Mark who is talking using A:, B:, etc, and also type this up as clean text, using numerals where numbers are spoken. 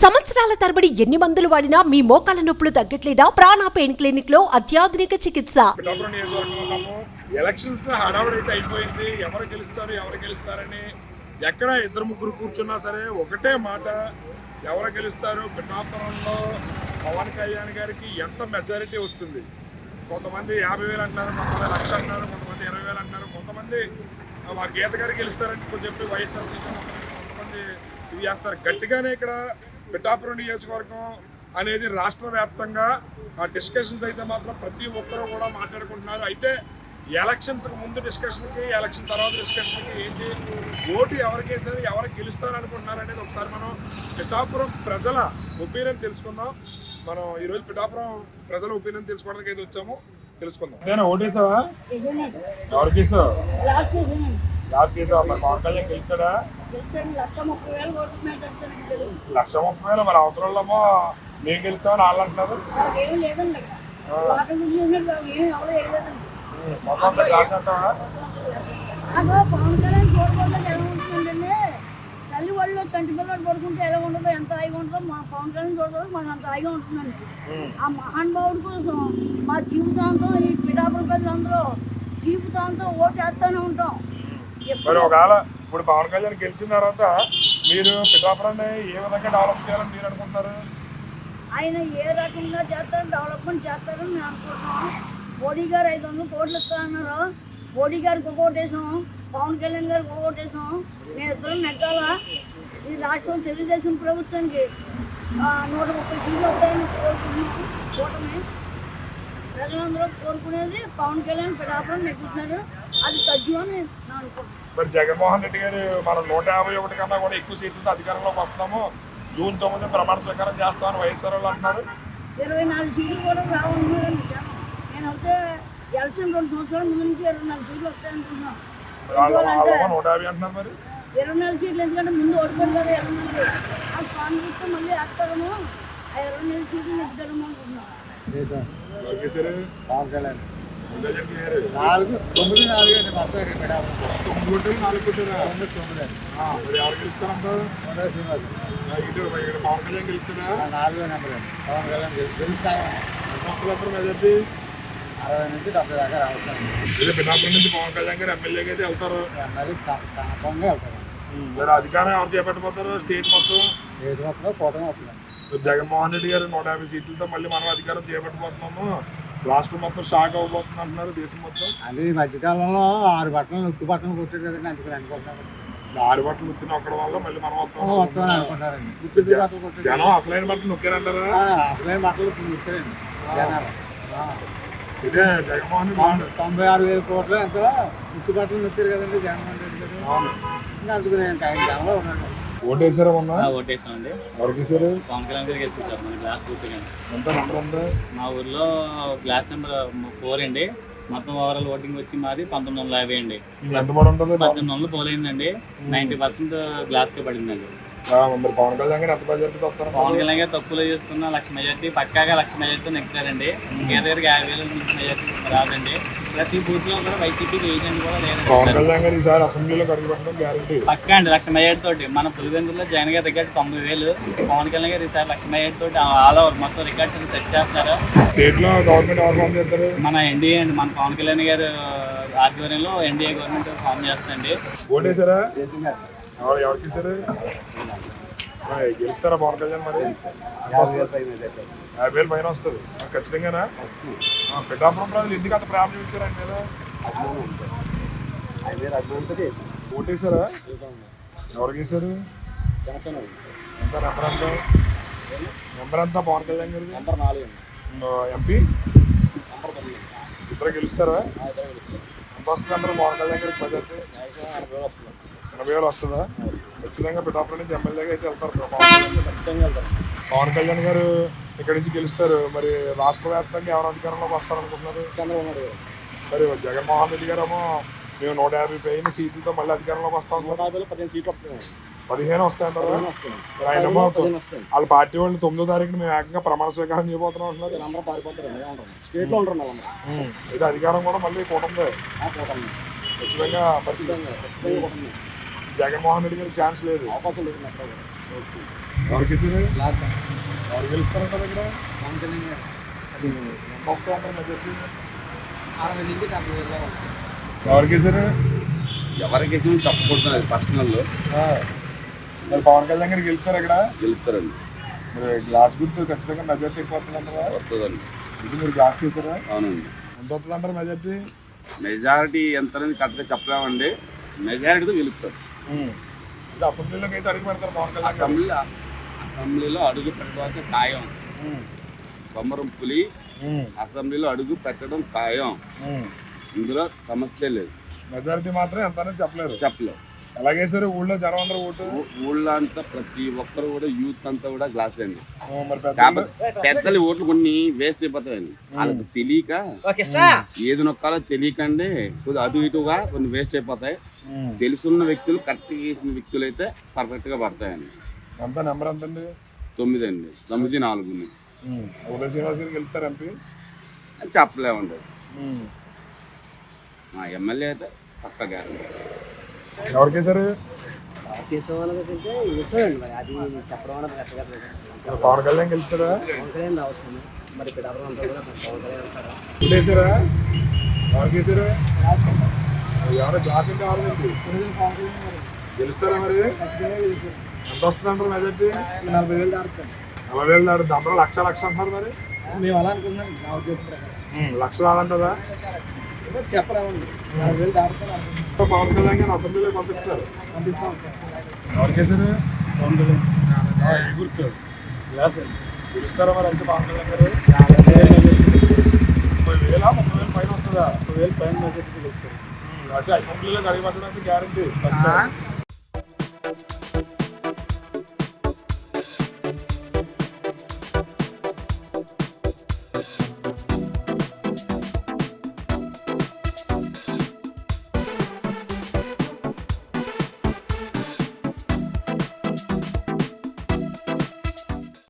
A: సంవత్సరాల తరబడి ఎన్ని మందులు వాడినా మీ మోకాల నొప్పులు తగ్గట్లేదా? ప్రాణ పెయిన్ క్లినిక్ లో అత్యాధునిక చికిత్స.
B: ఎలక్షన్స్ హడావుడైతే అయిపోయింది. ఎవరు గెలుస్తారని ఎక్కడ ఇద్దరు ముగ్గురు కూర్చున్నా సరే ఒకటే మాట, ఎవరు గెలుస్తారు, పిఠాపురంలో పవన్ కళ్యాణ్ గారికి ఎంత మెజారిటీ వస్తుంది. కొంతమంది 50,000 అంటున్నారు, కొంతమంది 1,00,000 అంటున్నారు, కొంతమంది 20,000 అంటున్నారు, కొంతమంది మా గీత గారికి గెలుస్తారని చెప్పి వైఎస్ఆర్సీపీ కొంతమంది ఇది చేస్తారు. గట్టిగానే ఇక్కడ పిఠాపురం నియోజకవర్గం అనేది రాష్ట్ర వ్యాప్తంగా డిస్కషన్స్ అయితే మాత్రం ప్రతి ఒక్కరూ కూడా మాట్లాడుకుంటున్నారు. అయితే ఎలక్షన్స్కి ముందు డిస్కషన్కి, ఎలక్షన్ తర్వాత డిస్కషన్కి ఏంటి, ఓటు ఎవరికి వేసారు, ఎవరికి గెలుస్తారు అనుకుంటున్నారు అనేది ఒకసారి మనం పిఠాపురం ప్రజల ఒపీనియన్ తెలుసుకుందాం. మనం ఈరోజు పిఠాపురం ప్రజల ఒపీనియన్ తెలుసుకోవడానికి అయితే వచ్చాము, తెలుసుకుందాం. నేను ఓటేసావా? ఎవరికి వేసావు? లాస్ట్ కేసా? మరి పవన్ కళ్యాణ్ గెలుస్తాడా? 1,30,000. మరి అవతరంలో మేము గెలుస్తామని వాళ్ళు అంటున్నారు. మొత్తం రాసేస్తావా?
C: పవన్ కళ్యాణ్ చూడబోతే ఎలా ఉంటుందండి, తల్లి వాళ్ళు చంటి పిల్లలు పడుకుంటే ఎలా ఉండదు, ఎంత హాయిగా ఉంటుందో మా పవన్ కళ్యాణ్ చూడబోతే మాకు అంత హాయిగా ఉంటుందండి. ఆ మహానుభావుడి కోసం మా జీవితాంతం ఈ పిఠాపురం ప్రజలందరూ జీవితాంతం ఓటు వేస్తూనే ఉంటాం.
B: మరి ఒకవేళ ఇప్పుడు పవన్ కళ్యాణ్ గెలిచిన తర్వాత మీరు పిఠాపురాన్ని ఏ విధంగా డెవలప్ చేయాలని మీరు అనుకుంటున్నారు?
C: ఆయన ఏ రకంగా చేస్తారో డెవలప్మెంట్ చేస్తారని మేము అనుకుంటున్నాం. మోడీ గారు 500 కోట్లు ఇస్తారన్నారు. మోడీ గారికి ఒక ఓటేసాం, పవన్ కళ్యాణ్ గారికి ఒక ఓటేసాం. మేము ఇద్దరం నెగ్గాల. ఈ రాష్ట్రం తెలుగుదేశం ప్రభుత్వానికి 130 సీట్లు వస్తాయని కోరుకుంటున్నాం. కూటమి ప్రజలందరూ కోరుకునేది పవన్ కళ్యాణ్ పిఠాపురం నెగ్గుతున్నారు, అది తగ్గుమని నేను అనుకుంటున్నాను.
B: మరి జగన్మోహన్ రెడ్డి గారు మనం 151 కన్నా కూడా ఎక్కువ సీట్లతో అధికారంలోకి వస్తున్నాము, June 9 ప్రమాణ స్వీకారం చేస్తామని వైఎస్ఆర్ వాళ్ళు అంటున్నారు.
C: 24 సీట్లు కూడా రావాలన్నారండి జనం. నేనైతే ఎలక్షన్ 2 సంవత్సరాల ముందు నుంచి 24 సీట్లు వస్తాయనుకుంటున్నాను.
B: 150 అంటున్నారు. మరి
C: 24 సీట్లు ఎందుకంటే ముందు ఓడిపోయి కదా 24 ఆ కాన్ఫిడెంట్ మళ్ళీ వేస్తారేమో, ఆ 24 సీట్లు నెగ్గుతారేమో అనుకుంటున్నాను.
D: పవన్ కళ్యాణ్
B: 9
D: 4 మొత్తం
B: 9 ఎవరు గెలుస్తారంటారు? ఇటు పవన్ కళ్యాణ్ గెలుస్తుందా?
D: 4 నెంబర్ అండి. పవన్ కళ్యాణ్ గెలుస్తాను.
B: మెజార్టీ
D: 60 నుంచి 70 దాకా రావచ్చు.
B: పిఠాపురం నుంచి పవన్ కళ్యాణ్ గారు ఎమ్మెల్యేగా అయితే వెళ్తారు.
D: మరి కన్ఫర్మ్గా వెళ్తారు.
B: మరి అధికారం ఎవరు చేపట్టబోతారు? స్టేట్ మొత్తం
D: ఏది మొత్తం కూటమి వస్తుంది.
B: జగన్మోహన్ రెడ్డి గారు 150 సీట్లతో మళ్ళీ మనం అధికారం చేపట్టబోతున్నాము, రాష్ట్రం మొత్తం షాక్ అవ్వబోతుంది అంటున్నారు, దేశం మొత్తం.
D: అది ఈ మధ్యకాలంలో 6 బట్టలు ఉత్తు బట్టలు కొట్టారు కదండి, అందుకని అనుకుంటున్నారు.
B: 6 బట్టలు ఉత్తి నొక్కడం వల్ల మళ్ళీ మనం
D: వస్తామని అనుకుంటారండి. ఉత్తు బట్టలు కొట్టారు.
B: జనం అసలైన బట్టలు నొక్కారంటారా?
D: అసలైన బట్టలు నొక్కారండి జనాలు.
B: ఇదే జగన్మోహన్ రెడ్డి
D: 96,000 కోట్లు ఎంతో ఉత్తు బట్టలు నొక్కారు కదండి జగన్మోహన్ రెడ్డి గారు. ఇంకా అందుకని ఆయన జనంలో ఉన్నాడు.
B: ఓటేసారా? మొన్న
E: ఓటేసామండి.
B: ఎవరికి వేసారు?
E: పవన్ కళ్యాణ్ గారికి వేసాం సార్. మన క్లాస్ గుర్తుగా
B: ఎంత నెంబర్ ఉంది?
E: మా ఊర్లో క్లాస్ నెంబర్ 4 అండి. మొత్తం ఓవరాల్ ఓటింగ్ వచ్చి మాది 1950 అండి.
B: ఎంత పడి ఉంటుంది?
E: 1800 పోలైందండి. 90% గ్లాస్కే పడిందండి.
B: మరి పవన్ కళ్యాణ్ గారు ఎంత మెజార్టీ వస్తారు?
E: పవన్ కళ్యాణ్ గారు తక్కువలో చేసుకున్న 1,00,000 మెజార్టీ, పక్కాగా 1,00,000 మెజార్టీతో నెగ్గుతారండి. గీత గారికి 50,000 నుంచి మెజార్టీ రాదండి. ప్రతి బూత్ లో కూడా వైసీపీకి ఏజెంట్ కూడా లేదండి.
B: పవన్ కళ్యాణ్ గారు ఈసారి అసెంబ్లీలో అడుగుపెట్టడం గ్యారంటీ
E: పక్కా అండి. 1,00,000 మెజార్టీ తోటి మన పులివెందుల్లో జగన్ గారి రికార్డు 90,000, పవన్ కళ్యాణ్ గారు ఈసారి 1,00,000 మెజార్టీ తోటి ఆల్ ఓవర్ మొత్తం రికార్డ్స్ అన్ని సెట్ చేస్తారు.
B: స్టేట్ లో గవర్నమెంట్ ఎవరు ఫామ్ చేస్తారు?
E: మన ఎన్డీఏ అండి. మన పవన్ కళ్యాణ్ గారు ఆధ్వర్యంలో ఎన్డీఏ గవర్నమెంట్ ఫామ్ చేస్తుందండి.
B: ఓటేసారా? ఎవరికి ఇస్తారు? గెలుస్తారా పవన్ కళ్యాణ్? మరి 50,000 పైన వస్తుంది ఖచ్చితంగానా? పిఠాపురం ప్రజలు ఎందుకు అంత ప్రేమ చూపించారండి మీద? ఓటేసారా? ఎవరికి ఇస్తారు? ఎంత నెంబర్ అంతా? నెంబర్ అంతా పవన్ కళ్యాణ్ గారు?
D: నెంబర్ 4
B: ఎంపీ ఇద్దరు గెలుస్తారా? ఎంత వస్తుంది నెంబర్ పవన్ కళ్యాణ్ గారికి? బడ్జెట్ 80,000 వస్తుందా? ఖచ్చితంగా పిఠాపురం నుంచి ఎమ్మెల్యేగా అయితే వెళ్తారు. పవన్ కళ్యాణ్ గారు ఇక్కడ నుంచి గెలుస్తారు. మరి రాష్ట్ర వ్యాప్తంగా ఎవరు అధికారంలోకి వస్తారనుకుంటున్నారు?
D: చంద్రబాబు నాయుడు గారు.
B: మరి జగన్మోహన్ రెడ్డి గారు ఏమో మేము 150 పైన సీట్లతో మళ్ళీ అధికారంలోకి వస్తాం.
D: 15 సీట్లు వస్తాయి.
B: 15 వస్తాయంటారు. ఆయన వాళ్ళ పార్టీ వాళ్ళు 9వ తారీఖున మేము ఏకంగా ప్రమాణ స్వీకారం చేయబోతున్నాం అంటున్నారు.
D: స్టేట్ లో ఉంటారు.
B: ఇది అధికారం కూడా మళ్ళీ కూటమిదే ఖచ్చితంగా. పరిస్థితి జగన్మోహన్ రెడ్డి గారికి ఛాన్స్ లేదు.
D: అవకాశం లేదు.
B: ఎవరికి వేసారు?
D: లాస్
B: ఎవరు గెలుస్తారంటారు ఇక్కడ?
D: పవన్ కళ్యాణ్ గారు
B: ఎంత వస్తూ ఉంటారు మెజార్టీ?
D: 60 నుంచి 70 వేల
B: ఎవరికి వేసారు?
F: ఎవరికి చెప్పకూడదు, అది పర్సనల్
B: మరి పవన్ కళ్యాణ్ గారికి గెలుస్తారు ఇక్కడ?
F: గెలుస్తారండి,
B: మరి గ్లాస్ గుర్తు ఖచ్చితంగా మెజార్టీ ఎక్కువ వస్తుందంటారా?
F: వస్తుందండి.
B: ఇది మీరు గ్లాస్ వేసారా?
F: అవునండి.
B: ఎంత వస్తుంది అంటారు మెజార్టీ?
F: మెజారిటీ ఎంత అనేది కరెక్ట్గా చెప్పలేమండి, మెజారిటీతో గెలుస్తారు.
B: ఇది అసెంబ్లీలోకి అయితే అడిగి పెడతారు పవన్ కళ్యాణ్ గారు.
F: అసెంబ్లీలో అడుగు పెట్టడం ఖాయం. బొమ్మరం పులి అసెంబ్లీలో అడుగు పెట్టడం ఖాయం, ఇందులో సమస్య లేదు.
B: మెజారిటీ మాత్రం ఎంత అనేది చెప్పలేరు.
F: చెప్పలేవు.
B: ఎలాగేసారు ఊళ్ళో జనం అందరూ ఓటు?
F: ఊళ్ళో అంతా ప్రతి ఒక్కరు కూడా యూత్ అంతా కూడా గ్లాస్ అండి.
B: మరి పెద్ద
F: కాబట్టి పెద్దలు ఓట్లు కొన్ని వేస్ట్ అయిపోతాయండి, వాళ్ళకి తెలియక ఏది నొక్కాలో తెలియకండి కొద్దిగా అటు ఇటుగా కొన్ని వేస్ట్ అయిపోతాయి. తెలుసున్న వ్యక్తులు కరెక్ట్గా వేసిన వ్యక్తులు అయితే పర్ఫెక్ట్గా పడతాయండి.
B: ఎంత నెంబర్ ఎంత అండి?
F: 9 అండి, 9-4
B: ఉదయ శ్రీనివాస్ గారికి వెళ్తారు ఎంపీ?
F: చెప్పలేమండి. మా ఎమ్మెల్యే అయితే పక్క గ్యారెంటీ.
B: ఎవరికి వేసారు?
G: కేశవాళ్ళకంటే వేసాడండి, మరి అది చెప్పడం అనేది కరెక్ట్గా
B: పవన్ కళ్యాణ్ గెలుస్తారా?
G: పవన్ కళ్యాణ్ రావచ్చు. మరి ఇక్కడ ఎవరు అంతా కూడా పవన్ కళ్యాణ్ అంటారా?
B: వేసారా? ఎవరికి వేసారు? ఎవరో గ్లాస్ అంటే ఎవరండి గెలుస్తారా? మరి ఎంత వస్తుంది అంటారు మెజార్టీ?
D: 40,000 దాటుతాను.
B: 40,000 దాడుతుంది. అందరూ లక్ష అంటారు. మరి
D: మేము అలా అనుకుంటున్నాం, నా ఉద్దేశం ప్రకారం
B: లక్ష రాదంటారా?
D: చెప్పలేమండి. 40,000 దాటుతాను.
B: పవన్ కళ్యాణ్ గారిని అసెంబ్లీలో పంపిస్తారు.
D: పంపిస్తాం.
B: ఎవరికి వేసారు? పవన్ కళ్యాణ్. ఈ గుర్తు గ్లాస్ గెలుస్తారా? మరి అంతే పవన్ కళ్యాణ్ గారు 30,000 30,000 పైన వస్తుందా?
D: 30,000 పైన మెజారిటీ గెలుస్తారు.
B: అయితే అసెంబ్లీలో అడిగి పెట్టడానికి గ్యారంటీ.